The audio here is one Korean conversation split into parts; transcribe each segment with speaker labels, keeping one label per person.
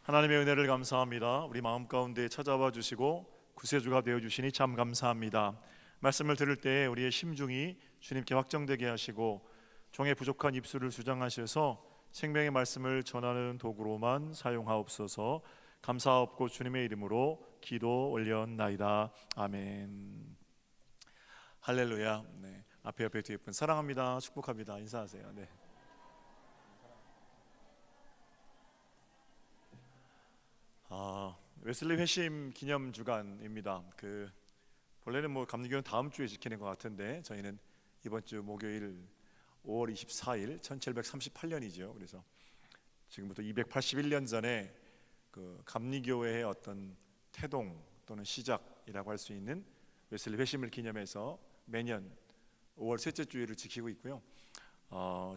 Speaker 1: 하나님의 은혜를 감사합니다. 우리 마음 가운데 찾아와 주시고 구세주가 되어 주시니 참 감사합니다. 말씀을 들을 때 우리의 심중이 주님께 확정되게 하시고 종의 부족한 입술을 수정하셔서 생명의 말씀을 전하는 도구로만 사용하옵소서. 감사하옵고 주님의 이름으로 기도 올려나이다. 아멘. 할렐루야. 네. 앞에 뒤에 분 사랑합니다. 축복합니다. 인사하세요. 네. 웨슬리 회심 기념 주간입니다. 원래는 감리교는 다음 주에 지키는 것 같은데 저희는 이번 주 목요일 5월 24일 1738년이죠. 그래서 지금부터 281년 전에 감리교회의 어떤 태동 또는 시작이라고 할 수 있는 웨슬리 회심을 기념해서 매년 5월 셋째 주일을 지키고 있고요.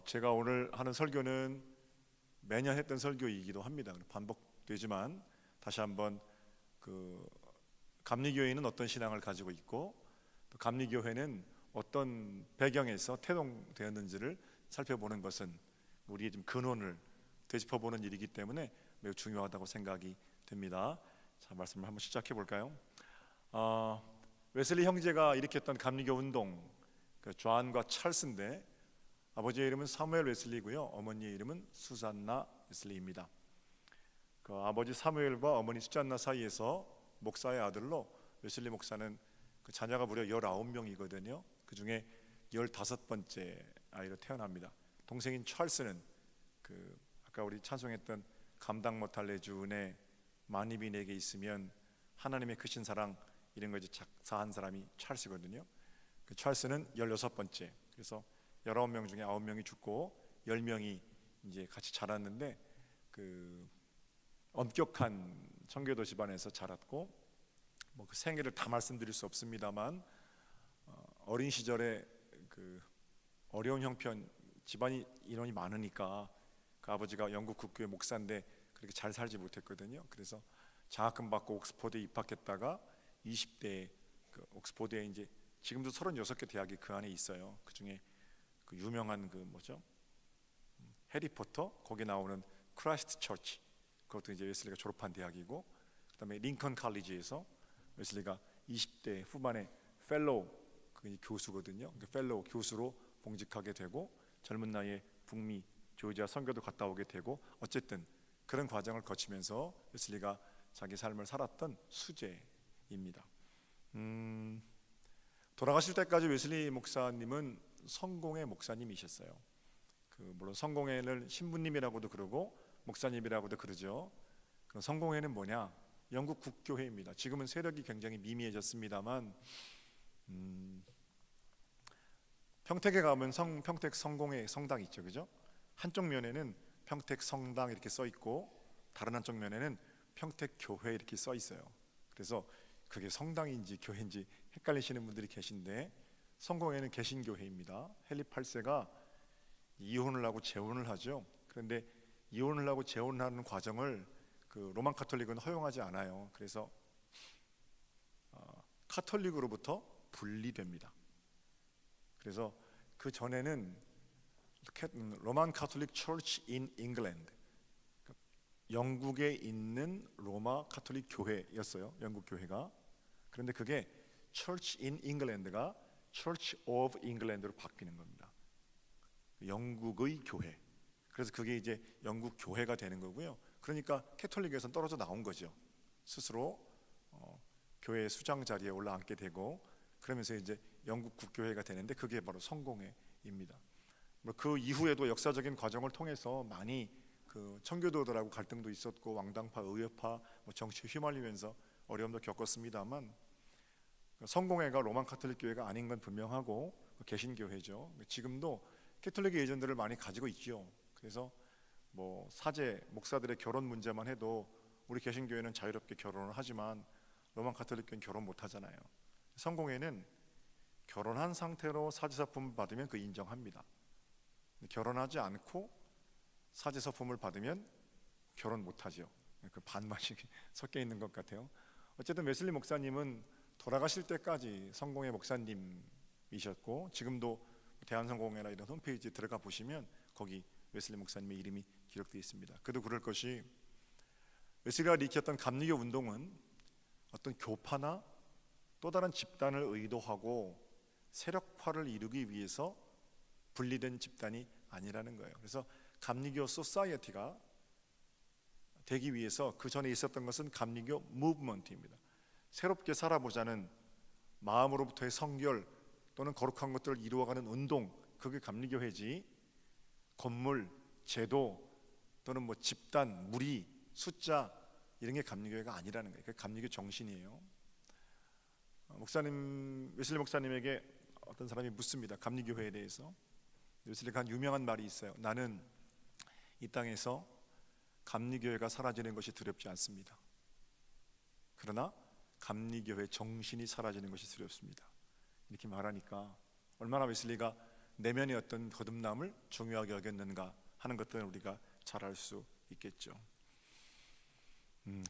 Speaker 1: 제가 오늘 하는 설교는 매년 했던 설교이기도 합니다. 반복되지만 다시 한번 감리교회는 어떤 신앙을 가지고 있고 또 감리교회는 어떤 배경에서 태동되었는지를 살펴보는 것은 우리의 좀 근원을 되짚어보는 일이기 때문에 매우 중요하다고 생각이 됩니다. 자, 말씀을 한번 시작해 볼까요? 웨슬리 형제가 일으켰던 감리교 운동, 존과 찰스인데 아버지의 이름은 사무엘 웨슬리고요, 어머니의 이름은 수산나 웨슬리입니다. 아버지 사무엘과 어머니 수잔나 사이에서 목사의 아들로 웨슬리 목사는 자녀가 무려 19명이거든요. 그 중에 15번째 아이로 태어납니다. 동생인 찰스는 아까 우리 찬송했던 감당 못할 내 주 은혜 만입이 내게 있으면 하나님의 크신 사랑, 이런 거 이제 작사한 사람이 찰스거든요. 찰스는 16번째. 그래서 19명 중에 9명이 죽고 10명이 이제 같이 자랐는데 엄격한 청교도 집안에서 자랐고 그 생애를 다 말씀드릴 수 없습니다만 어린 시절에 어려운 형편, 집안이 인원이 많으니까 아버지가 영국 국교의 목사인데 그렇게 잘 살지 못했거든요. 그래서 장학금 받고 옥스퍼드에 입학했다가 20대에 옥스퍼드에 이제 지금도 36개 대학이 그 안에 있어요. 그 중에 유명한 해리포터 거기 나오는 크라이스트 처치, 그것도 이제 웨슬리가 졸업한 대학이고, 그다음에 링컨 칼리지에서 웨슬리가 20대 후반에 펠로우, 교수거든요. 펠로우 교수로 봉직하게 되고 젊은 나이에 북미 조지아 선교도 갔다 오게 되고, 어쨌든 그런 과정을 거치면서 웨슬리가 자기 삶을 살았던 수제입니다. 돌아가실 때까지 웨슬리 목사님은 성공회 목사님이셨어요. 물론 성공회를 신부님이라고도 그러고 목사님이라고도 그러죠. 그럼 성공회는 뭐냐? 영국 국교회입니다. 지금은 세력이 굉장히 미미해졌습니다만 평택에 가면 평택 성공회 성당 있죠, 그죠? 한쪽 면에는 평택 성당 이렇게 써 있고 다른 한쪽 면에는 평택 교회 이렇게 써 있어요. 그래서 그게 성당인지 교회인지 헷갈리시는 분들이 계신데, 성공회는 개신교회입니다. 헨리 8세가 이혼을 하고 재혼을 하죠. 그런데 이혼을 하고 재혼하는 과정을 로만 카톨릭은 허용하지 않아요. 그래서 카톨릭으로부터 분리됩니다. 그래서 그 전에는 로만 카톨릭 처치 인 잉글랜드, 영국에 있는 로마 카톨릭 교회였어요. 영국 교회가. 그런데 그게 처치 인 잉글랜드가 처치 오브 잉글랜드로 바뀌는 겁니다. 영국의 교회. 그래서 그게 이제 영국 교회가 되는 거고요. 그러니까 캐톨릭에서는 떨어져 나온 거죠. 스스로 교회 수장 자리에 올라앉게 되고, 그러면서 이제 영국 국교회가 되는데 그게 바로 성공회입니다. 그 이후에도 역사적인 과정을 통해서 많이 청교도들하고 갈등도 있었고 왕당파, 의회파, 정치에 휘말리면서 어려움도 겪었습니다만, 성공회가 로만 카톨릭 교회가 아닌 건 분명하고 개신교회죠. 지금도 캐톨릭의 예전들을 많이 가지고 있죠. 그래서 사제, 목사들의 결혼 문제만 해도 우리 개신교회는 자유롭게 결혼을 하지만 로만 카톨릭교회는 결혼 못 하잖아요. 성공회는 결혼한 상태로 사제사품을 받으면 인정합니다. 결혼하지 않고 사제사품을 받으면 결혼 못 하죠. 반맛이 섞여 있는 것 같아요. 어쨌든 웨슬리 목사님은 돌아가실 때까지 성공회 목사님이셨고, 지금도 대한성공회나 이런 홈페이지에 들어가 보시면 거기 웨슬리 목사님의 이름이 기록되어 있습니다. 그도 그럴 것이 웨슬리가 일으켰던 감리교 운동은 어떤 교파나 또 다른 집단을 의도하고 세력화를 이루기 위해서 분리된 집단이 아니라는 거예요. 그래서 감리교 소사이어티가 되기 위해서 그 전에 있었던 것은 감리교 무브먼트입니다. 새롭게 살아보자는 마음으로부터의 성결 또는 거룩한 것들을 이루어가는 운동, 그게 감리교회지 건물, 제도 또는 뭐 집단, 무리, 숫자 이런 게 감리교회가 아니라는 거예요. 그게 감리교 정신이에요. 웨슬리 목사님에게 어떤 사람이 묻습니다. 감리교회에 대해서. 웨슬리가 한 유명한 말이 있어요. 나는 이 땅에서 감리교회가 사라지는 것이 두렵지 않습니다. 그러나 감리교회 정신이 사라지는 것이 두렵습니다. 이렇게 말하니까 얼마나 웨슬리가 내면의 어떤 거듭남을 중요하게 여겼는가 하는 것들을 우리가 잘 알 수 있겠죠.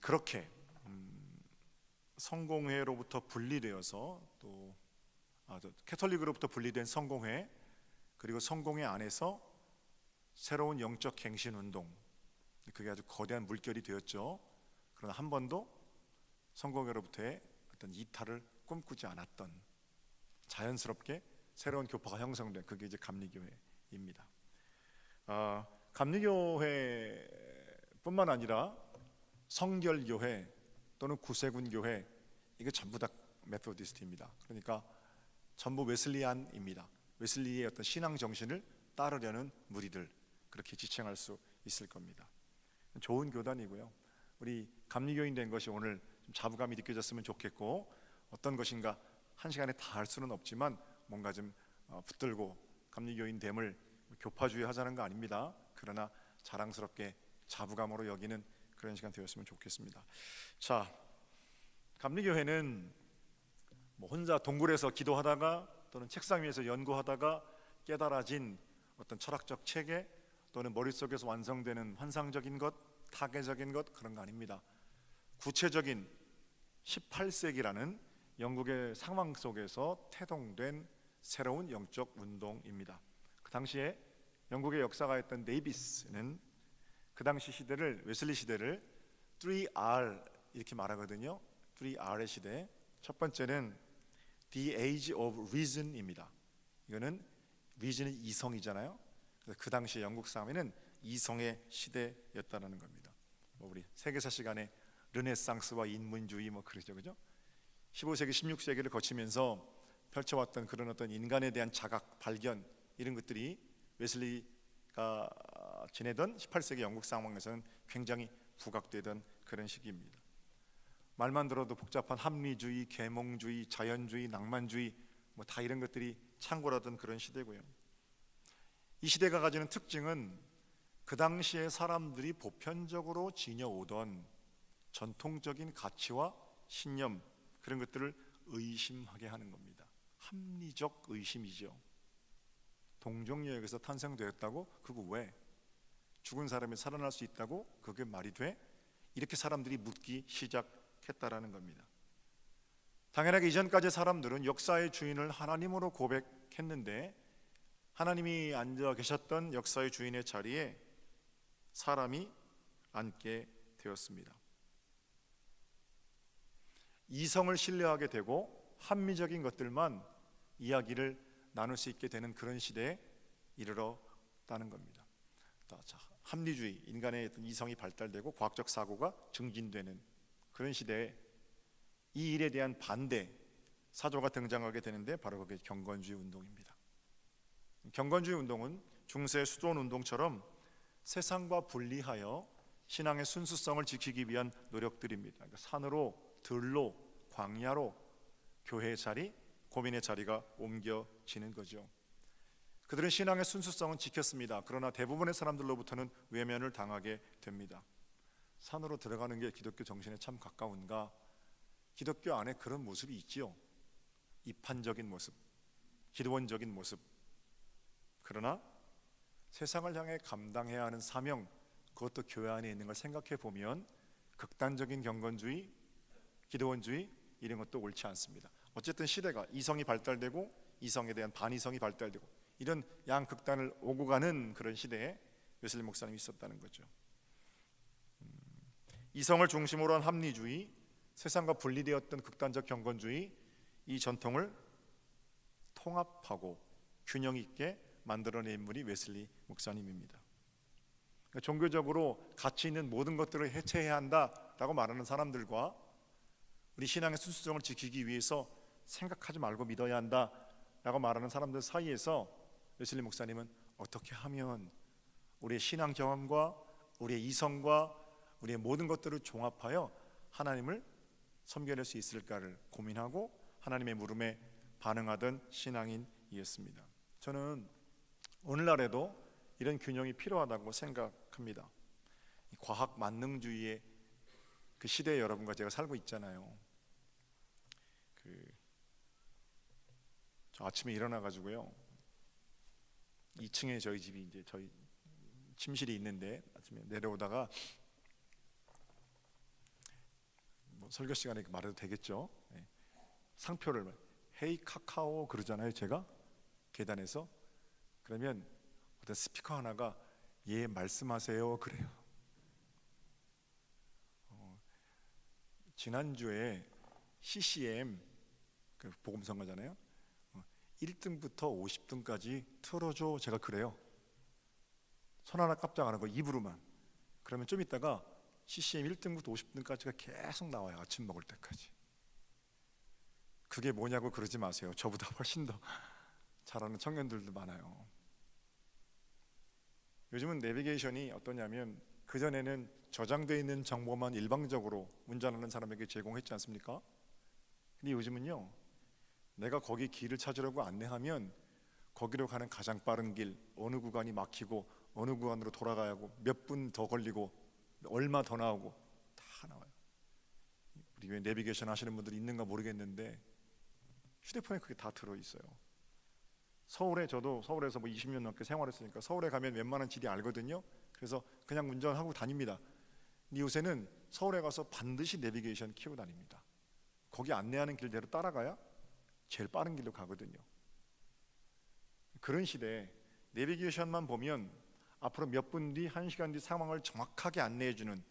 Speaker 1: 그렇게 성공회로부터 분리되어서 또 캐톨릭으로부터 분리된 성공회, 그리고 성공회 안에서 새로운 영적 갱신 운동, 그게 아주 거대한 물결이 되었죠. 그러나 한 번도 성공회로부터의 어떤 이탈을 꿈꾸지 않았던 자연스럽게 새로운 교파가 형성된 그게 이제 감리교회입니다. 감리교회뿐만 아니라 성결교회 또는 구세군교회, 이게 전부 다 메소디스트입니다. 그러니까 전부 웨슬리안입니다. 웨슬리의 어떤 신앙 정신을 따르려는 무리들, 그렇게 지칭할 수 있을 겁니다. 좋은 교단이고요. 우리 감리교인 된 것이 오늘 좀 자부감이 느껴졌으면 좋겠고, 어떤 것인가 한 시간에 다 할 수는 없지만 뭔가 좀 붙들고 감리교인 됨을 교파주의 하자는 거 아닙니다. 그러나 자랑스럽게 자부감으로 여기는 그런 시간 되었으면 좋겠습니다. 자, 감리교회는 뭐 혼자 동굴에서 기도하다가 또는 책상 위에서 연구하다가 깨달아진 어떤 철학적 체계 또는 머릿속에서 완성되는 환상적인 것, 타계적인 것, 그런 거 아닙니다. 구체적인 18세기라는 영국의 상황 속에서 태동된 새로운 영적 운동입니다. 그 당시에 영국의 역사가였던 네이비스는 그 당시 시대를, 웨슬리 시대를 3R 이렇게 말하거든요. 3R의 시대. 첫 번째는 The Age of Reason입니다. 이거는 Reason은 이성이잖아요. 그래서 그 당시 영국 사회는 이성의 시대였다는 겁니다. 뭐 우리 세계사 시간에 르네상스와 인문주의 뭐 그러죠, 그죠? 15세기, 16세기를 거치면서 펼쳐왔던 그런 어떤 인간에 대한 자각, 발견 이런 것들이 웨슬리가 지내던 18세기 영국 상황에서는 굉장히 부각되던 그런 시기입니다. 말만 들어도 복잡한 합리주의, 계몽주의, 자연주의, 낭만주의 뭐 다 이런 것들이 창궐하던 그런 시대고요. 이 시대가 가지는 특징은 그 당시에 사람들이 보편적으로 지녀오던 전통적인 가치와 신념, 그런 것들을 의심하게 하는 겁니다. 합리적 의심이죠. 동정여역에서 탄생되었다고? 그거 왜? 죽은 사람이 살아날 수 있다고? 그게 말이 돼? 이렇게 사람들이 묻기 시작했다라는 겁니다. 당연하게 이전까지 사람들은 역사의 주인을 하나님으로 고백했는데, 하나님이 앉아 계셨던 역사의 주인의 자리에 사람이 앉게 되었습니다. 이성을 신뢰하게 되고 합리적인 것들만 이야기를 나눌 수 있게 되는 그런 시대에 이르렀다는 겁니다. 자, 합리주의, 인간의 이성이 발달되고 과학적 사고가 증진되는 그런 시대에 이 일에 대한 반대 사조가 등장하게 되는데 바로 그게 경건주의 운동입니다. 경건주의 운동은 중세 수도원 운동처럼 세상과 분리하여 신앙의 순수성을 지키기 위한 노력들입니다. 그러니까 산으로, 들로, 광야로 교회의 자리, 고민의 자리가 옮겨지는 거죠. 그들은 신앙의 순수성은 지켰습니다. 그러나 대부분의 사람들로부터는 외면을 당하게 됩니다. 산으로 들어가는 게 기독교 정신에 참 가까운가? 기독교 안에 그런 모습이 있지요. 이판적인 모습, 기도원적인 모습. 그러나 세상을 향해 감당해야 하는 사명, 그것도 교회 안에 있는 걸 생각해 보면 극단적인 경건주의, 기도원주의 이런 것도 옳지 않습니다. 어쨌든 시대가 이성이 발달되고 이성에 대한 반이성이 발달되고 이런 양극단을 오고 가는 그런 시대에 웨슬리 목사님이 있었다는 거죠. 이성을 중심으로 한 합리주의, 세상과 분리되었던 극단적 경건주의, 이 전통을 통합하고 균형 있게 만들어낸 인물이 웨슬리 목사님입니다. 그러니까 종교적으로 가치 있는 모든 것들을 해체해야 한다라고 말하는 사람들과 우리 신앙의 순수성을 지키기 위해서 생각하지 말고 믿어야 한다라고 말하는 사람들 사이에서 웨슬리 목사님은 어떻게 하면 우리의 신앙 경험과 우리의 이성과 우리의 모든 것들을 종합하여 하나님을 섬겨낼 수 있을까를 고민하고 하나님의 물음에 반응하던 신앙인이었습니다. 저는 오늘날에도 이런 균형이 필요하다고 생각합니다. 과학 만능주의의 그 시대에 여러분과 제가 살고 있잖아요. 저 아침에 일어나 가지고요, 2층에 저희 집이 이제 저희 침실이 있는데 아침에 내려오다가 뭐 설교 시간에 말해도 되겠죠? 네. 상표를 헤이 카카오 그러잖아요. 제가 계단에서 그러면 어떤 스피커 하나가 예 말씀하세요 그래요. 지난주에 CCM 그 복음성가잖아요. 1등부터 50등까지 틀어줘 제가 그래요. 손 하나 깜짝 안 하고 입으로만. 그러면 좀 있다가 CCM 1등부터 50등까지가 계속 나와요. 아침 먹을 때까지. 그게 뭐냐고 그러지 마세요. 저보다 훨씬 더 잘하는 청년들도 많아요. 요즘은 내비게이션이 어떠냐면 그전에는 저장되어 있는 정보만 일방적으로 운전하는 사람에게 제공했지 않습니까? 근데 요즘은요, 내가 거기 길을 찾으려고 안내하면 거기로 가는 가장 빠른 길, 어느 구간이 막히고 어느 구간으로 돌아가야 하고 몇 분 더 걸리고 얼마 더 나오고 다 나와요. 우리 왜 내비게이션 하시는 분들이 있는가 모르겠는데 휴대폰에 그게 다 들어있어요. 서울에 저도 서울에서 뭐 20년 넘게 생활했으니까 서울에 가면 웬만한 길이 알거든요. 그래서 그냥 운전하고 다닙니다. 근데 요새는 서울에 가서 반드시 내비게이션 키고 다닙니다. 거기 안내하는 길대로 따라가야 제일 빠른 길로 가거든요. 그런 시대에 내비게이션만 보면 앞으로 몇 분 뒤, 1시간 뒤 상황을 정확하게 안내해주는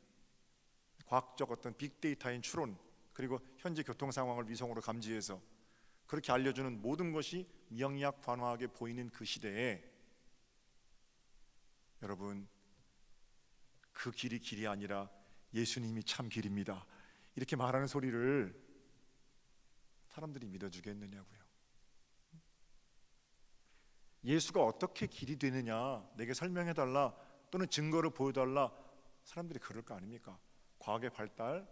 Speaker 1: 과학적 어떤 빅데이터인 추론, 그리고 현재 교통 상황을 위성으로 감지해서 그렇게 알려주는 모든 것이 명약관화하게 보이는 그 시대에 여러분, 그 길이 아니라 예수님이 참 길입니다 이렇게 말하는 소리를 사람들이 믿어주겠느냐고요. 예수가 어떻게 길이 되느냐 내게 설명해달라 또는 증거를 보여달라, 사람들이 그럴 거 아닙니까? 과학의 발달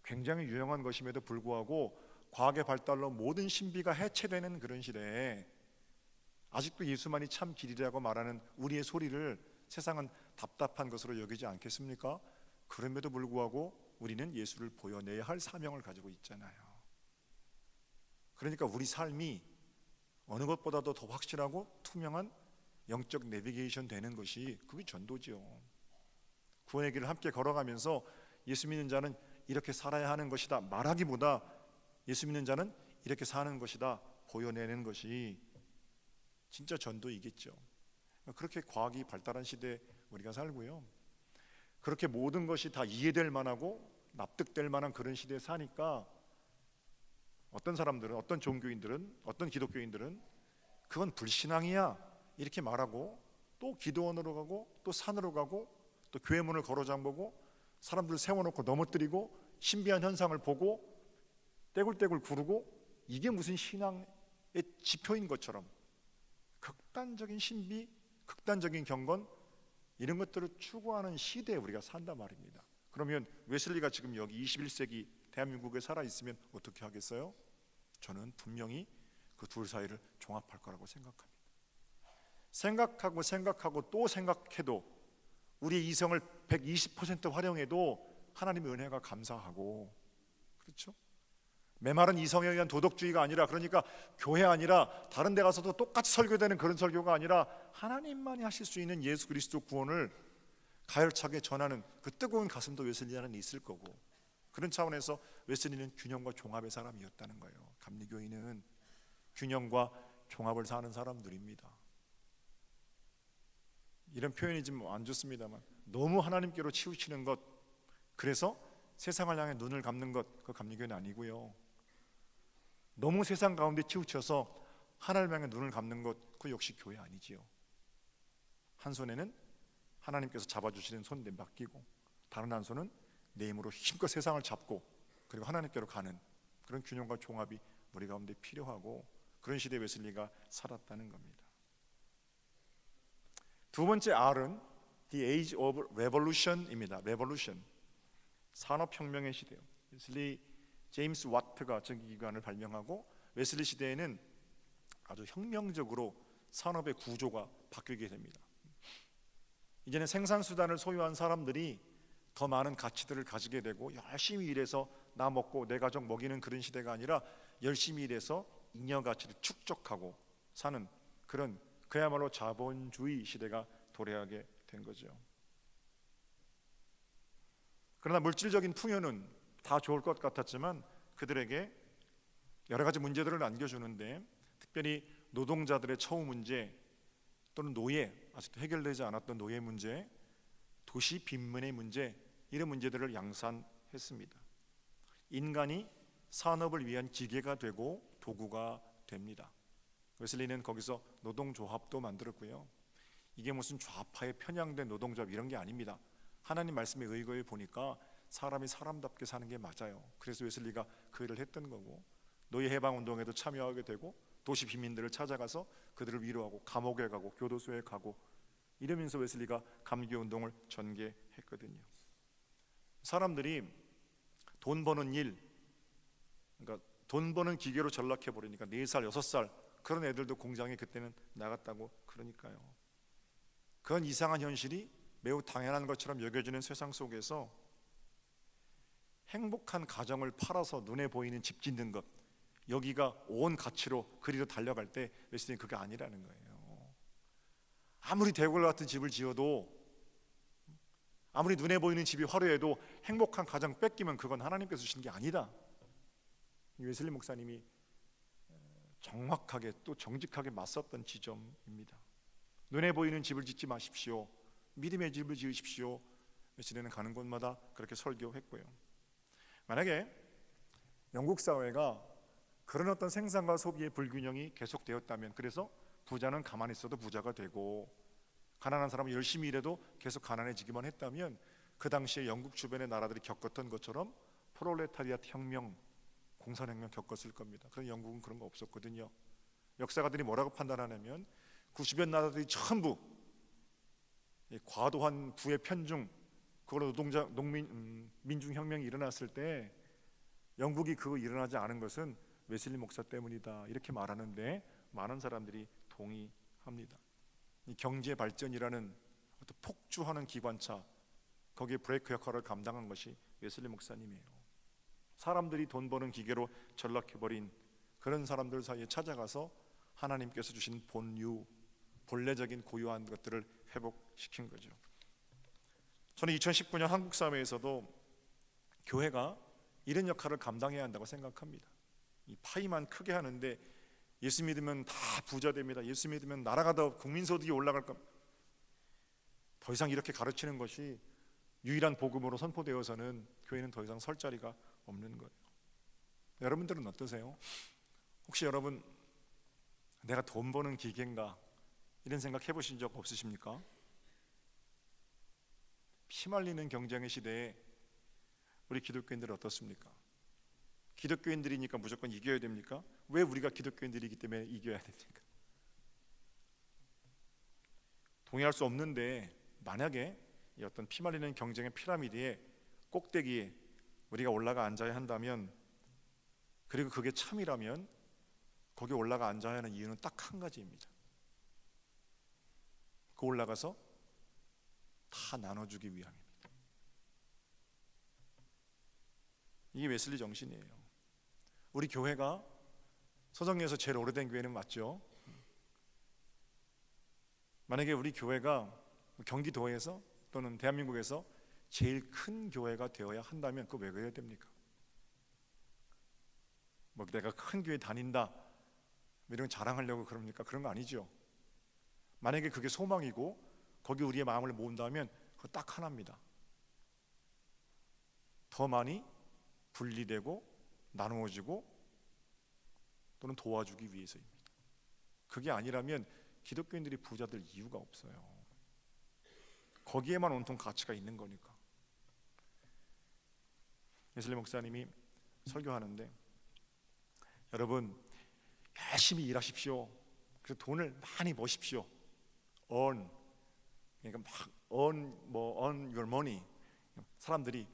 Speaker 1: 굉장히 유용한 것임에도 불구하고 과학의 발달로 모든 신비가 해체되는 그런 시대에 아직도 예수만이 참 길이라고 말하는 우리의 소리를 세상은 답답한 것으로 여기지 않겠습니까? 그럼에도 불구하고 우리는 예수를 보여내야 할 사명을 가지고 있잖아요. 그러니까 우리 삶이 어느 것보다도 더 확실하고 투명한 영적 내비게이션 되는 것이 그게 전도지요. 구원의 길을 함께 걸어가면서 예수 믿는 자는 이렇게 살아야 하는 것이다 말하기보다 예수 믿는 자는 이렇게 사는 것이다 보여내는 것이 진짜 전도이겠죠. 그렇게 과학이 발달한 시대에 우리가 살고요, 그렇게 모든 것이 다 이해될 만하고 납득될 만한 그런 시대에 사니까 어떤 사람들은, 어떤 종교인들은, 어떤 기독교인들은 그건 불신앙이야 이렇게 말하고 또 기도원으로 가고 또 산으로 가고 또 교회 문을 걸어 잠그고 사람들 세워놓고 넘어뜨리고 신비한 현상을 보고 떼굴떼굴 구르고 이게 무슨 신앙의 지표인 것처럼 극단적인 신비, 극단적인 경건 이런 것들을 추구하는 시대에 우리가 산단 말입니다. 그러면 웨슬리가 지금 여기 21세기 대한민국에 살아있으면 어떻게 하겠어요? 저는 분명히 그 둘 사이를 종합할 거라고 생각합니다. 생각하고 또 생각해도 우리의 이성을 120% 활용해도 하나님의 은혜가 감사하고, 그렇죠? 메마른 이성에 의한 도덕주의가 아니라, 그러니까 교회 아니라 다른 데 가서도 똑같이 설교되는 그런 설교가 아니라 하나님만이 하실 수 있는 예수 그리스도 구원을 가열차게 전하는 그 뜨거운 가슴도 웨슬리 안에 있을 거고, 그런 차원에서 웨슬리는 균형과 종합의 사람이었다는 거예요. 감리교인은 균형과 종합을 사는 사람들입니다. 이런 표현이 좀 안 좋습니다만 너무 하나님께로 치우치는 것, 그래서 세상을 향해 눈을 감는 것, 그 감리교회는 아니고요. 너무 세상 가운데 치우쳐서 하나님 향해 눈을 감는 것, 그 역시 교회 아니지요. 한 손에는 하나님께서 잡아주시는 손 맡기고, 다른 한 손은 내 힘으로 힘껏 세상을 잡고, 그리고 하나님께로 가는 그런 균형과 종합이 우리 가운데 필요하고, 그런 시대에 웨슬리가 살았다는 겁니다. 두 번째 R은 The Age of Revolution입니다. Revolution, 산업혁명의 시대요. 웨슬리 제임스 와트가 전기기관을 발명하고, 웨슬리 시대에는 아주 혁명적으로 산업의 구조가 바뀌게 됩니다. 이제는 생산수단을 소유한 사람들이 더 많은 가치들을 가지게 되고, 열심히 일해서 나 먹고 내 가족 먹이는 그런 시대가 아니라 열심히 일해서 잉여 가치를 축적하고 사는 그런, 그야말로 자본주의 시대가 도래하게 된 거죠. 그러나 물질적인 풍요는 다 좋을 것 같았지만 그들에게 여러 가지 문제들을 안겨주는데, 특별히 노동자들의 처우 문제, 또는 노예, 아직도 해결되지 않았던 노예 문제, 도시 빈민의 문제, 이런 문제들을 양산했습니다. 인간이 산업을 위한 기계가 되고 도구가 됩니다. 웨슬리는 거기서 노동조합도 만들었고요. 이게 무슨 좌파에 편향된 노동조합 이런 게 아닙니다. 하나님 말씀에 의거해 보니까 사람이 사람답게 사는 게 맞아요. 그래서 웨슬리가 그 일을 했던 거고, 노예 해방 운동에도 참여하게 되고, 도시 빈민들을 찾아가서 그들을 위로하고 감옥에 가고 교도소에 가고, 이러면서 웨슬리가 감리교 운동을 전개했거든요. 사람들이 돈 버는 일, 그러니까 돈 버는 기계로 전락해 버리니까 4살, 6살 그런 애들도 공장에 그때는 나갔다고 그러니까요. 그런 이상한 현실이 매우 당연한 것처럼 여겨지는 세상 속에서 행복한 가정을 팔아서 눈에 보이는 집 짓는 것, 여기가 온 가치로 그리로 달려갈 때 웨슬리는 그게 아니라는 거예요. 아무리 대궐 같은 집을 지어도, 아무리 눈에 보이는 집이 화려해도 행복한 가정 뺏기면 그건 하나님께서 주신 게 아니다. 웨슬리 목사님이 정확하게 또 정직하게 맞섰던 지점입니다. 눈에 보이는 집을 짓지 마십시오. 믿음의 집을 지으십시오. 웨슬리는 가는 곳마다 그렇게 설교했고요. 만약에 영국 사회가 그런 어떤 생산과 소비의 불균형이 계속되었다면, 그래서 부자는 가만히 있어도 부자가 되고 가난한 사람은 열심히 일해도 계속 가난해지기만 했다면, 그 당시에 영국 주변의 나라들이 겪었던 것처럼 프롤레타리아트 혁명, 공산혁명 겪었을 겁니다. 그런데 영국은 그런 거 없었거든요. 역사가들이 뭐라고 판단하냐면, 그 주변 나라들이 전부 과도한 부의 편중, 그걸로 민중혁명이 일어났을 때 영국이 그거 일어나지 않은 것은 웨슬리 목사 때문이다, 이렇게 말하는데 많은 사람들이 동의합니다. 이 경제 발전이라는 어떤 폭주하는 기관차, 거기에 브레이크 역할을 감당한 것이 웨슬리 목사님이에요. 사람들이 돈 버는 기계로 전락해버린 그런 사람들 사이에 찾아가서 하나님께서 주신 본유, 본래적인 고유한 것들을 회복시킨 거죠. 저는 2019년 한국 사회에서도 교회가 이런 역할을 감당해야 한다고 생각합니다. 이 파이만 크게 하는데, 예수 믿으면 다 부자 됩니다, 예수 믿으면 나라가 더 국민소득이 올라갈 겁니다, 더 이상 이렇게 가르치는 것이 유일한 복음으로 선포되어서는 교회는 더 이상 설 자리가 없는 거예요. 여러분들은 어떠세요? 혹시 여러분, 내가 돈 버는 기계인가, 이런 생각 해보신 적 없으십니까? 피말리는 경쟁의 시대에 우리 기독교인들은 어떻습니까? 기독교인들이니까 무조건 이겨야 됩니까? 왜 우리가 기독교인들이기 때문에 이겨야 됩니까? 동의할 수 없는데, 만약에 이 어떤 피말리는 경쟁의 피라미드의 꼭대기에 우리가 올라가 앉아야 한다면, 그리고 그게 참이라면 거기 올라가 앉아야 하는 이유는 딱 한 가지입니다. 그 올라가서 다 나눠주기 위함입니다. 이게 웨슬리 정신이에요. 우리 교회가 서정리에서 제일 오래된 교회는 맞죠? 만약에 우리 교회가 경기도에서 또는 대한민국에서 제일 큰 교회가 되어야 한다면 그거 왜 그래야 됩니까? 뭐 내가 큰 교회 다닌다 이런 거 자랑하려고 그럽니까? 그런 거 아니죠. 만약에 그게 소망이고 거기 우리의 마음을 모은다면 그거 딱 하나입니다. 더 많이 분리되고 나누어지고 또는 도와주기 위해서입니다. 그게 아니라면 기독교인들이 부자 될 이유가 없어요. 거기에만 온통 가치가 있는 거니까. 웨슬리 목사님이 설교하는데, 여러분 열심히 일하십시오. 그래서 돈을 많이 버십시오. earn, 그러니까 막 earn your money. 사람들이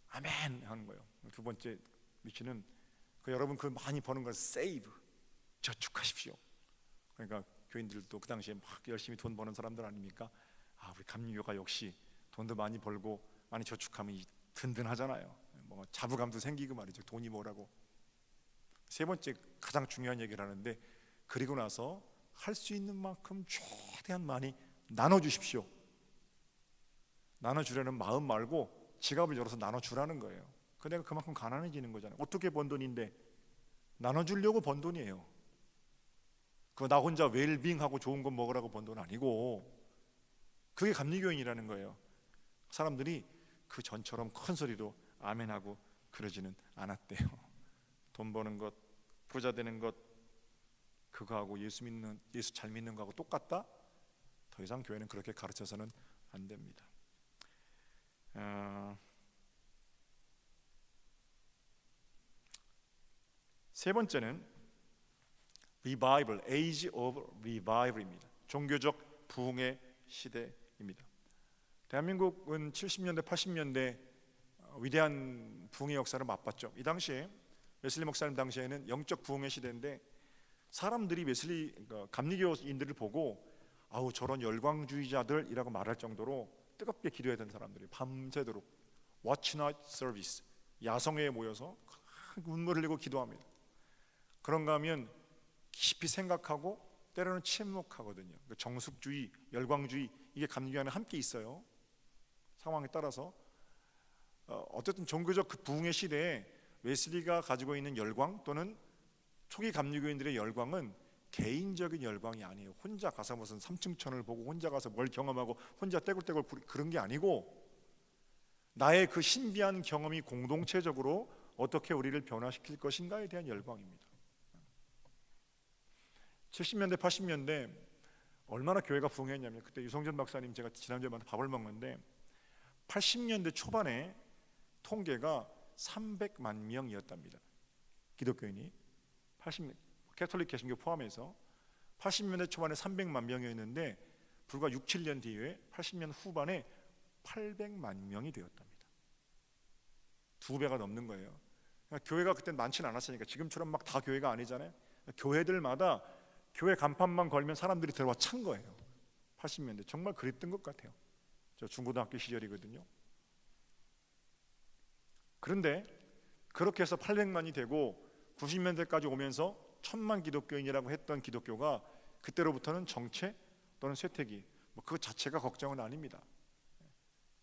Speaker 1: 아멘 하는 거예요. 두 번째 위치는 여러분 그 많이 버는 걸 save, 저축하십시오. 그러니까 교인들도 그 당시에 막 열심히 돈 버는 사람들 아닙니까? 우리 감리교가 역시 돈도 많이 벌고 많이 저축하면 든든하잖아요. 뭐 자부감도 생기고 말이죠. 돈이 뭐라고. 세 번째 가장 중요한 얘기를 하는데, 그리고 나서 할 수 있는 만큼 최대한 많이 나눠주십시오. 나눠주려는 마음 말고 지갑을 열어서 나눠주라는 거예요. 내가 그만큼 가난해지는 거잖아요. 어떻게 번 돈인데 나눠주려고 번 돈이에요. 나 혼자 웰빙하고 좋은 거 먹으라고 번 돈 아니고, 그게 감리교인이라는 거예요. 사람들이 그 전처럼 큰 소리로 아멘하고 그러지는 않았대요. 돈 버는 것, 부자 되는 것, 그거하고 예수 잘 믿는 거하고 똑같다? 더 이상 교회는 그렇게 가르쳐서는 안 됩니다. 세 번째는 Revival, Age of Revival입니다. 종교적 부흥의 시대입니다. 대한민국은 70년대, 80년대 위대한 부흥의 역사를 맛봤죠. 이 당시에 웨슬리 목사님 당시에는 영적 부흥의 시대인데, 사람들이 감리교인들을 보고 아우 저런 열광주의자들이라고 말할 정도로 뜨겁게 기도했던 사람들이 밤새도록 Watch Night Service, 야성회에 모여서 눈물을 흘리고 기도합니다. 그런가 하면 깊이 생각하고 때로는 침묵하거든요. 정숙주의, 열광주의, 이게 감리교 안에 함께 있어요. 상황에 따라서. 어쨌든 종교적 그 부흥의 시대에 웨슬리가 가지고 있는 열광 또는 초기 감리교인들의 열광은 개인적인 열광이 아니에요. 혼자 가서 무슨 삼층천을 보고 혼자 가서 뭘 경험하고 혼자 떼굴떼굴 그런 게 아니고, 나의 그 신비한 경험이 공동체적으로 어떻게 우리를 변화시킬 것인가에 대한 열광입니다. 70년대 80년대 얼마나 교회가 부흥했냐면, 그때 유성전 박사님 제가 지난주에 만나 밥을 먹는데 80년대 초반에 통계가 300만 명이었답니다. 기독교인이 캐톨릭 개신교 포함해서 80년대 초반에 300만 명이었는데 불과 6, 7년 뒤에 80년 후반에 800만 명이 되었답니다. 2배가 넘는 거예요. 그러니까 교회가 그때 많지는 않았으니까 지금처럼 막 다 교회가 아니잖아요. 교회들마다 교회 간판만 걸면 사람들이 들어와 찬 거예요. 80년대 정말 그랬던 것 같아요. 저 중고등학교 시절이거든요. 그런데 그렇게 해서 800만이 되고 90년대까지 오면서 1000만 기독교인이라고 했던 기독교가 그때로부터는 정체 또는 쇠퇴기, 그 자체가 걱정은 아닙니다.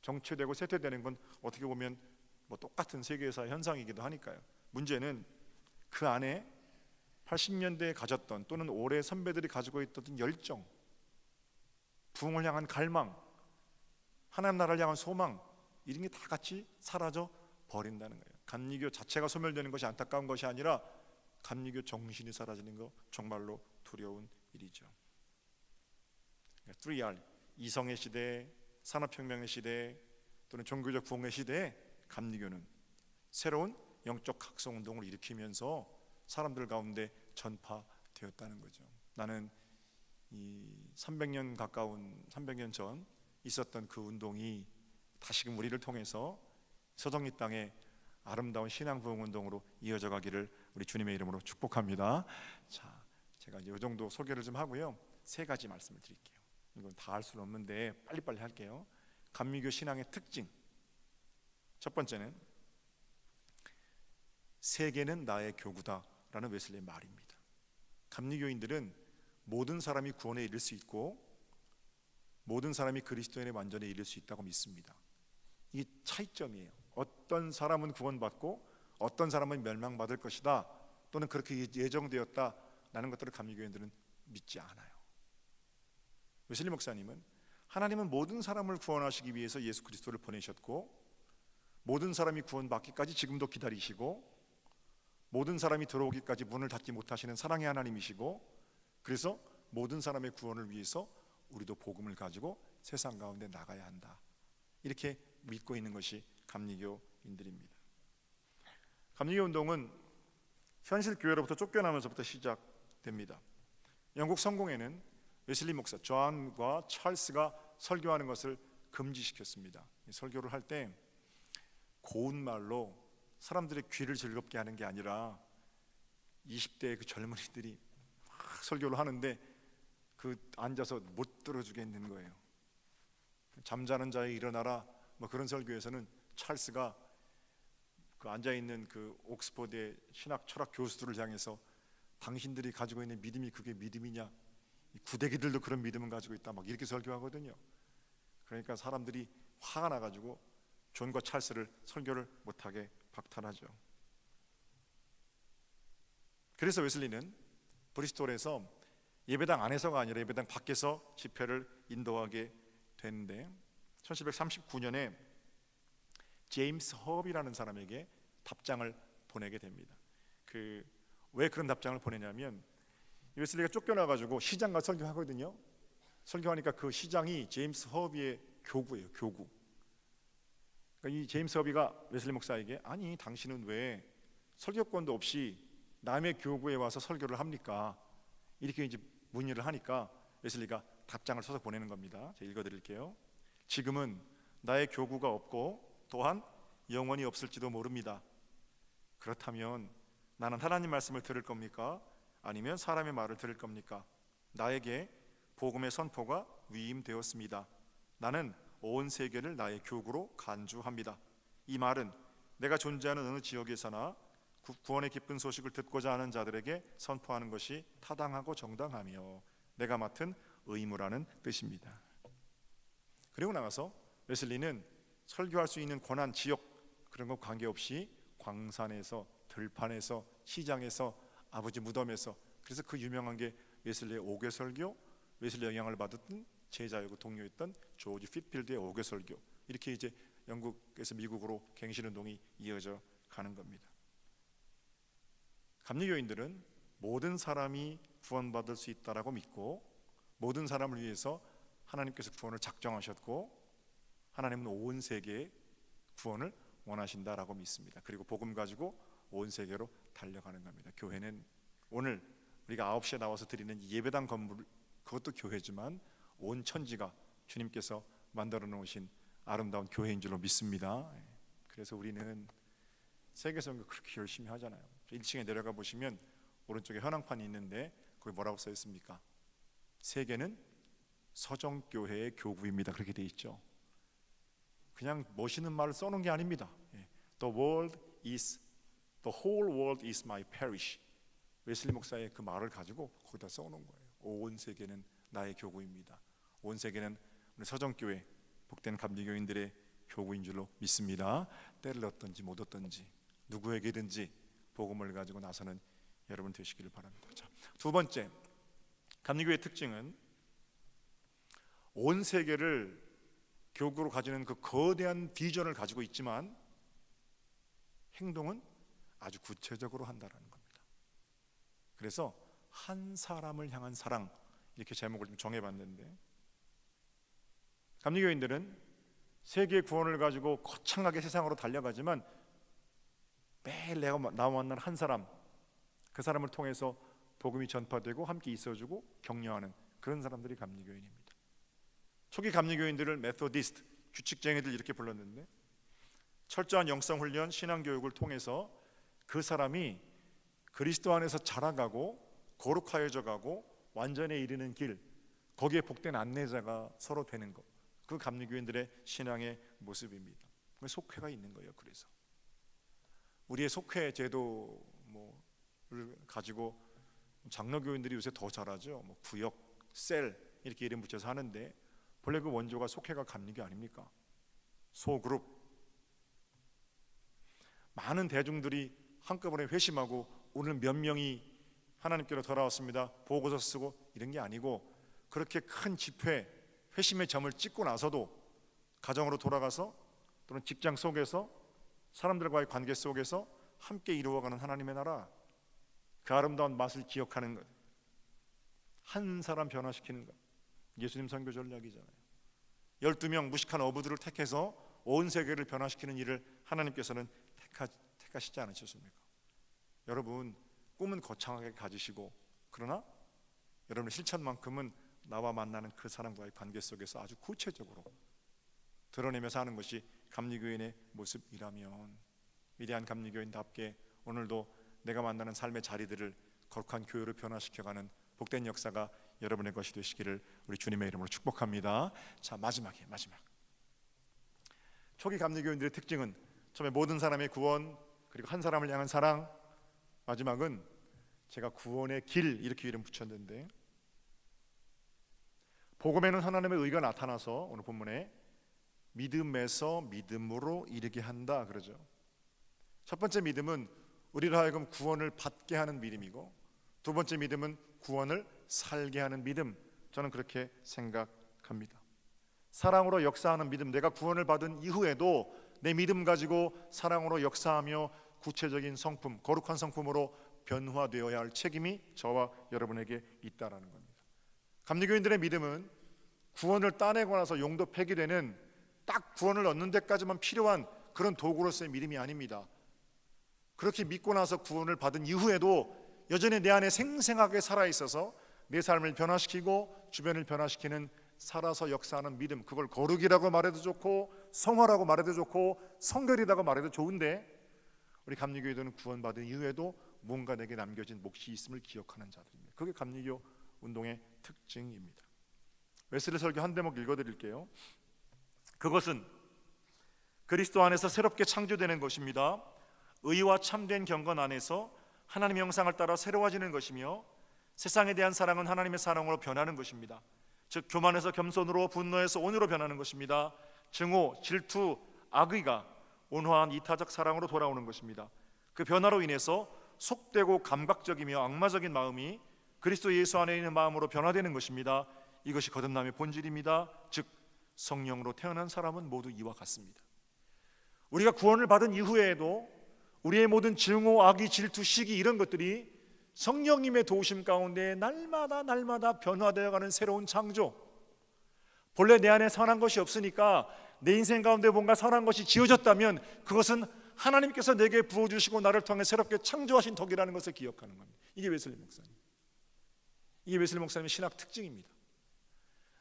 Speaker 1: 정체되고 쇠퇴되는 건 어떻게 보면 똑같은 세계사의 현상이기도 하니까요. 문제는 그 안에 80년대에 가졌던 또는 올해 선배들이 가지고 있던 열정, 부흥을 향한 갈망, 하나님 나라를 향한 소망, 이런 게 다 같이 사라져 버린다는 거예요. 감리교 자체가 소멸되는 것이 안타까운 것이 아니라 감리교 정신이 사라지는 거 정말로 두려운 일이죠. 3R, 이성의 시대, 산업혁명의 시대 또는 종교적 부흥의 시대에 감리교는 새로운 영적 각성운동을 일으키면서 사람들 가운데 전파되었다는 거죠. 나는 이 300년 전 있었던 그 운동이 다시금 우리를 통해서 서정리 땅에 아름다운 신앙 부흥 운동으로 이어져 가기를 우리 주님의 이름으로 축복합니다. 자, 제가 이제 이 정도 소개를 좀 하고요. 3가지 말씀을 드릴게요. 이건 다 할 수는 없는데 빨리빨리 할게요. 감리교 신앙의 특징. 첫 번째는 세계는 나의 교구다라는 웨슬리의 말입니다. 감리교인들은 모든 사람이 구원에 이를 수 있고 모든 사람이 그리스도인의 완전에 이를 수 있다고 믿습니다. 이게 차이점이에요. 어떤 사람은 구원받고 어떤 사람은 멸망받을 것이다 또는 그렇게 예정되었다라는 것들을 감리교인들은 믿지 않아요. 웨슬리 목사님은 하나님은 모든 사람을 구원하시기 위해서 예수 그리스도를 보내셨고 모든 사람이 구원받기까지 지금도 기다리시고 모든 사람이 들어오기까지 문을 닫지 못하시는 사랑의 하나님이시고 그래서 모든 사람의 구원을 위해서 우리도 복음을 가지고 세상 가운데 나가야 한다. 이렇게 믿고 있는 것이 감리교인들입니다. 감리교 운동은 현실 교회로부터 쫓겨나면서부터 시작됩니다. 영국 성공회는 웨슬리 목사 존과 찰스가 설교하는 것을 금지시켰습니다. 설교를 할 때 고운 말로 사람들의 귀를 즐겁게 하는 게 아니라 20대의 그 젊은이들이 막 설교를 하는데 그 앉아서 못 들어주겠는 거예요. 잠자는 자에 일어나라 뭐 그런 설교에서는 찰스가 그 앉아있는 그 옥스퍼드의 신학 철학 교수들을 향해서 당신들이 가지고 있는 믿음이 그게 믿음이냐, 구대기들도 그런 믿음을 가지고 있다 막 이렇게 설교하거든요. 그러니까 사람들이 화가 나가지고 존과 찰스를 설교를 못하게 박탈하죠. 그래서 웨슬리는 브리스톨에서 예배당 안에서가 아니라 예배당 밖에서 집회를 인도하게 되는데 1739년에 제임스 허비라는 사람에게 답장을 보내게 됩니다. 왜 그런 답장을 보내냐면 웨슬리가 쫓겨나가지고 시장 가서 설교하거든요. 설교하니까 그 시장이 제임스 허비의 교구예요. 교구. 그러니까 이 제임스 허비가 웨슬리 목사에게 아니 당신은 왜 설교권도 없이 남의 교구에 와서 설교를 합니까? 이렇게 이제 문의를 하니까 웨슬리가 답장을 써서 보내는 겁니다. 제가 읽어드릴게요. 지금은 나의 교구가 없고 또한 영원히 없을지도 모릅니다. 그렇다면 나는 하나님 말씀을 들을 겁니까? 아니면 사람의 말을 들을 겁니까? 나에게 복음의 선포가 위임되었습니다. 나는 온 세계를 나의 교구로 간주합니다. 이 말은 내가 존재하는 어느 지역에서나 구원의 기쁜 소식을 듣고자 하는 자들에게 선포하는 것이 타당하고 정당하며 내가 맡은 의무라는 뜻입니다. 그리고 나가서 웨슬리는 설교할 수 있는 권한, 지역 그런 것 관계없이 광산에서, 들판에서, 시장에서, 아버지 무덤에서, 그래서 그 유명한 게 웨슬리의 5개 설교, 웨슬리 영향을 받았던 제자이고 동료였던 조지 핏필드의 5개 설교, 이렇게 이제 영국에서 미국으로 갱신운동이 이어져 가는 겁니다. 감리교인들은 모든 사람이 구원받을 수 있다라고 믿고 모든 사람을 위해서 하나님께서 구원을 작정하셨고 하나님은 온 세계의 구원을 원하신다라고 믿습니다. 그리고 복음 가지고 온 세계로 달려가는 겁니다. 교회는 오늘 우리가 9시에 나와서 드리는 예배당 건물, 그것도 교회지만 온 천지가 주님께서 만들어 놓으신 아름다운 교회인 줄로 믿습니다. 그래서 우리는 세계선교 그렇게 열심히 하잖아요. 1층에 내려가 보시면 오른쪽에 현황판이 있는데 거기 뭐라고 써 있습니까? 세계는 서정교회의 교구입니다. 그렇게 돼 있죠. 그냥 멋있는 말을 써놓은 게 아닙니다. The whole world is my parish. 웨슬리 목사의 그 말을 가지고 거기다 써놓은 거예요. 온 세계는 나의 교구입니다. 온 세계는 우리 서정교회 복된 감리교인들의 교구인 줄로 믿습니다. 때를 얻든지 못 얻든지 누구에게든지 복음을 가지고 나서는 여러분 되시기를 바랍니다. 자, 두 번째, 감리교의 특징은 온 세계를 교구로 가지는 그 거대한 비전을 가지고 있지만 행동은 아주 구체적으로 한다는 겁니다. 그래서 한 사람을 향한 사랑, 이렇게 제목을 좀 정해봤는데 감리교인들은 세계의 구원을 가지고 거창하게 세상으로 달려가지만 매일 내가 만나는 한 사람, 그 사람을 통해서 복음이 전파되고 함께 있어주고 격려하는 그런 사람들이 감리교인입니다. 초기 감리교인들을 메소디스트, 규칙쟁이들 이렇게 불렀는데 철저한 영성훈련, 신앙교육을 통해서 그 사람이 그리스도 안에서 자라가고 거룩하여져 가고 완전에 이르는 길, 거기에 복된 안내자가 서로 되는 것, 그 감리교인들의 신앙의 모습입니다. 속회가 있는 거예요. 그래서 우리의 속회 제도를 가지고 장로교인들이 요새 더 잘하죠. 구역, 셀 이렇게 이름 붙여서 하는데 본래 그 원조가 속회가 감리교 아닙니까? 소그룹. 많은 대중들이 한꺼번에 회심하고 오늘 몇 명이 하나님께로 돌아왔습니다, 보고서 쓰고 이런 게 아니고 그렇게 큰 집회, 회심의 점을 찍고 나서도 가정으로 돌아가서 또는 직장 속에서 사람들과의 관계 속에서 함께 이루어가는 하나님의 나라, 그 아름다운 맛을 기억하는 것, 한 사람 변화시키는 것, 예수님 선교 전략이잖아요. 12명 무식한 어부들을 택해서 온 세계를 변화시키는 일을 하나님께서는 택하시지 않으셨습니까? 여러분, 꿈은 거창하게 가지시고, 그러나 여러분의 실천만큼은 나와 만나는 그 사람과의 관계 속에서 아주 구체적으로 드러내며 사는 것이 감리교인의 모습이라면, 위대한 감리교인답게 오늘도 내가 만나는 삶의 자리들을 거룩한 교회로 변화시켜가는 복된 역사가 여러분의 것이 되시기를 우리 주님의 이름으로 축복합니다. 자, 마지막 초기 감리교인들의 특징은 처음에 모든 사람의 구원, 그리고 한 사람을 향한 사랑, 마지막은 제가 구원의 길 이렇게 이름 붙였는데, 복음에는 하나님의 의가 나타나서 오늘 본문에 믿음에서 믿음으로 이르게 한다 그러죠. 첫 번째 믿음은 우리로 하여금 구원을 받게 하는 믿음이고, 두 번째 믿음은 구원을 살게 하는 믿음. 저는 그렇게 생각합니다. 사랑으로 역사하는 믿음, 내가 구원을 받은 이후에도 내 믿음 가지고 사랑으로 역사하며 구체적인 성품, 거룩한 성품으로 변화되어야 할 책임이 저와 여러분에게 있다라는 겁니다. 감리교인들의 믿음은 구원을 따내고 나서 용도 폐기되는 딱 구원을 얻는 데까지만 필요한 그런 도구로서의 믿음이 아닙니다. 그렇게 믿고 나서 구원을 받은 이후에도 여전히 내 안에 생생하게 살아있어서 내 삶을 변화시키고 주변을 변화시키는 살아서 역사하는 믿음, 그걸 거룩이라고 말해도 좋고 성화라고 말해도 좋고 성결이라고 말해도 좋은데, 우리 감리교회들은 구원받은 이후에도 뭔가 내게 남겨진 몫이 있음을 기억하는 자들입니다. 그게 감리교 운동의 특징입니다. 웨슬리 설교 한 대목 읽어드릴게요. 그것은 그리스도 안에서 새롭게 창조되는 것입니다. 의와 참된 경건 안에서 하나님의 형상을 따라 새로워지는 것이며, 세상에 대한 사랑은 하나님의 사랑으로 변하는 것입니다. 즉 교만에서 겸손으로, 분노에서 온유로 변하는 것입니다. 증오, 질투, 악의가 온화한 이타적 사랑으로 돌아오는 것입니다. 그 변화로 인해서 속되고 감각적이며 악마적인 마음이 그리스도 예수 안에 있는 마음으로 변화되는 것입니다. 이것이 거듭남의 본질입니다. 즉 성령으로 태어난 사람은 모두 이와 같습니다. 우리가 구원을 받은 이후에도 우리의 모든 증오, 악의, 질투, 시기 이런 것들이 성령님의 도우심 가운데 날마다 변화되어가는 새로운 창조, 본래 내 안에 선한 것이 없으니까 내 인생 가운데 뭔가 선한 것이 지어졌다면 그것은 하나님께서 내게 부어주시고 나를 통해 새롭게 창조하신 덕이라는 것을 기억하는 겁니다. 이게 웨슬리 목사님, 이게 웨슬리 목사님의 신학 특징입니다.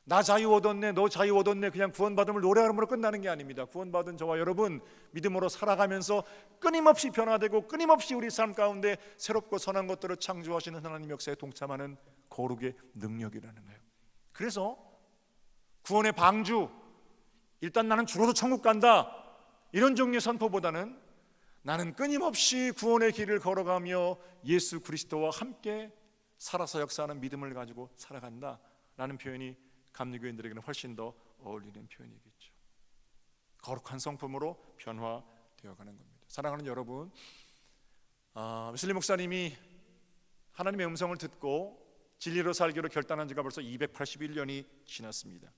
Speaker 1: 나 자유 얻었네, 너 자유 얻었네, 그냥 구원받음을 노래하름으로 끝나는 게 아닙니다. 구원받은 저와 여러분 믿음으로 살아가면서 끊임없이 변화되고 끊임없이 우리 삶 가운데 새롭고 선한 것들을 창조하시는 하나님 역사에 동참하는 거룩의 능력이라는 거예요. 그래서 구원의 방주, 일단 나는 죽어도 천국 간다 이런 종류의 선포보다는 나는 끊임없이 구원의 길을 걸어가며 예수 그리스도와 함께 살아서 역사하는 믿음을 가지고 살아간다 라는 표현이 감리교인들에게는 훨씬 더 어울리는 표현이겠죠. 거룩한 성품으로 변화되어가는 겁니다. 사랑하는 여러분, 웨슬리 목사님이 하나님의 음성을 듣고 진리로 살기로 결단한 지가 벌써 281년이 지났습니다.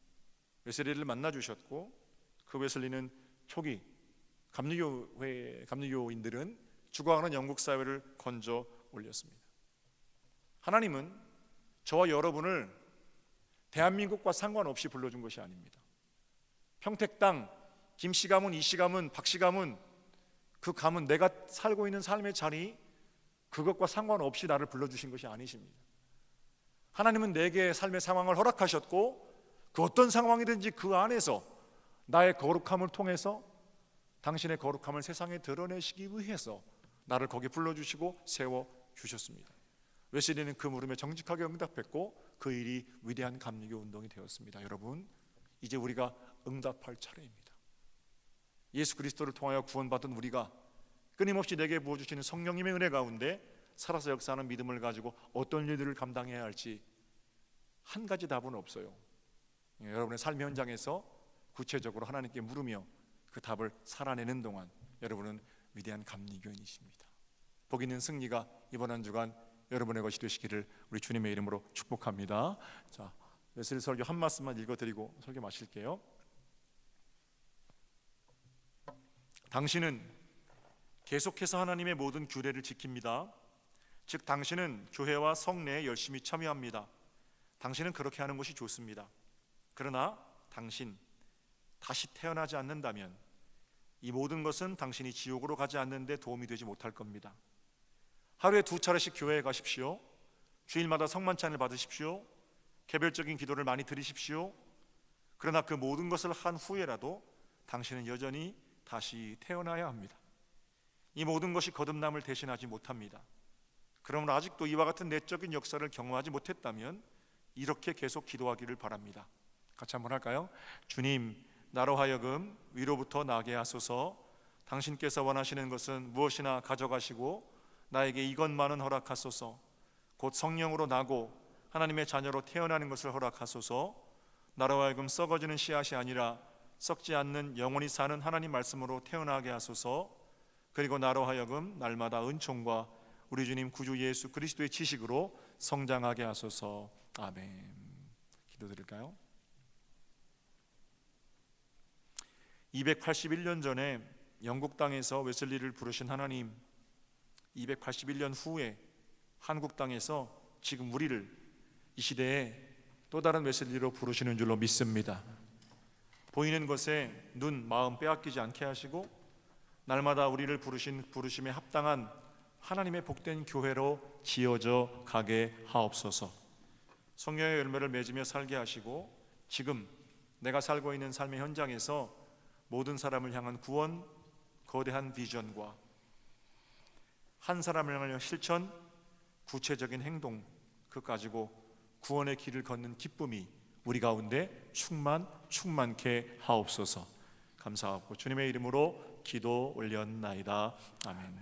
Speaker 1: 웨슬리를 만나주셨고, 그 웨슬리는 초기 감리교인들은 죽어가는 영국 사회를 건져 올렸습니다. 하나님은 저와 여러분을 대한민국과 상관없이 불러준 것이 아닙니다. 평택 땅, 김씨 가문, 이씨 가문, 박씨 가문, 그 가문, 내가 살고 있는 삶의 자리, 그것과 상관없이 나를 불러주신 것이 아니십니다. 하나님은 내게 삶의 상황을 허락하셨고, 그 어떤 상황이든지 그 안에서 나의 거룩함을 통해서 당신의 거룩함을 세상에 드러내시기 위해서 나를 거기 불러주시고 세워주셨습니다. 웨슬리는 그 물음에 정직하게 응답했고 그 일이 위대한 감리교 운동이 되었습니다. 여러분, 이제 우리가 응답할 차례입니다. 예수 그리스도를 통하여 구원받은 우리가 끊임없이 내게 부어주시는 성령님의 은혜 가운데 살아서 역사하는 믿음을 가지고 어떤 일들을 감당해야 할지 한 가지 답은 없어요. 여러분의 삶의 현장에서 구체적으로 하나님께 물으며 그 답을 살아내는 동안 여러분은 위대한 감리교인이십니다. 복 있는 승리가 이번 한 주간 여러분의 것이 되시기를 우리 주님의 이름으로 축복합니다. 자, 웨슬리 설교 한 말씀만 읽어드리고 설교 마실게요. 당신은 계속해서 하나님의 모든 규례를 지킵니다. 즉 당신은 교회와 성례에 열심히 참여합니다. 당신은 그렇게 하는 것이 좋습니다. 그러나 당신 다시 태어나지 않는다면 이 모든 것은 당신이 지옥으로 가지 않는 데 도움이 되지 못할 겁니다. 하루에 2차례씩 교회에 가십시오. 주일마다 성만찬을 받으십시오. 개별적인 기도를 많이 드리십시오. 그러나 그 모든 것을 한 후에라도 당신은 여전히 다시 태어나야 합니다. 이 모든 것이 거듭남을 대신하지 못합니다. 그러므로 아직도 이와 같은 내적인 역사를 경험하지 못했다면 이렇게 계속 기도하기를 바랍니다. 같이 한번 할까요? 주님, 나로 하여금 위로부터 나게 하소서. 당신께서 원하시는 것은 무엇이나 가져가시고 나에게 이것만은 허락하소서. 곧 성령으로 나고 하나님의 자녀로 태어나는 것을 허락하소서. 나로 하여금 썩어지는 씨앗이 아니라 썩지 않는 영원히 사는 하나님 말씀으로 태어나게 하소서. 그리고 나로 하여금 날마다 은총과 우리 주님 구주 예수 그리스도의 지식으로 성장하게 하소서. 아멘. 기도드릴까요? 281년 전에 영국 땅에서 웨슬리를 부르신 하나님, 281년 후에 한국 땅에서 지금 우리를 이 시대에 또 다른 웨슬리로 부르시는 줄로 믿습니다. 보이는 것에 눈, 마음 빼앗기지 않게 하시고 날마다 우리를 부르신 부르심에 합당한 하나님의 복된 교회로 지어져 가게 하옵소서. 성령의 열매를 맺으며 살게 하시고 지금 내가 살고 있는 삶의 현장에서 모든 사람을 향한 구원, 거대한 비전과 한 사람을 향한 실천, 구체적인 행동, 그 가지고 구원의 길을 걷는 기쁨이 우리 가운데 충만케 하옵소서. 감사하고 주님의 이름으로 기도 올렸나이다. 아멘.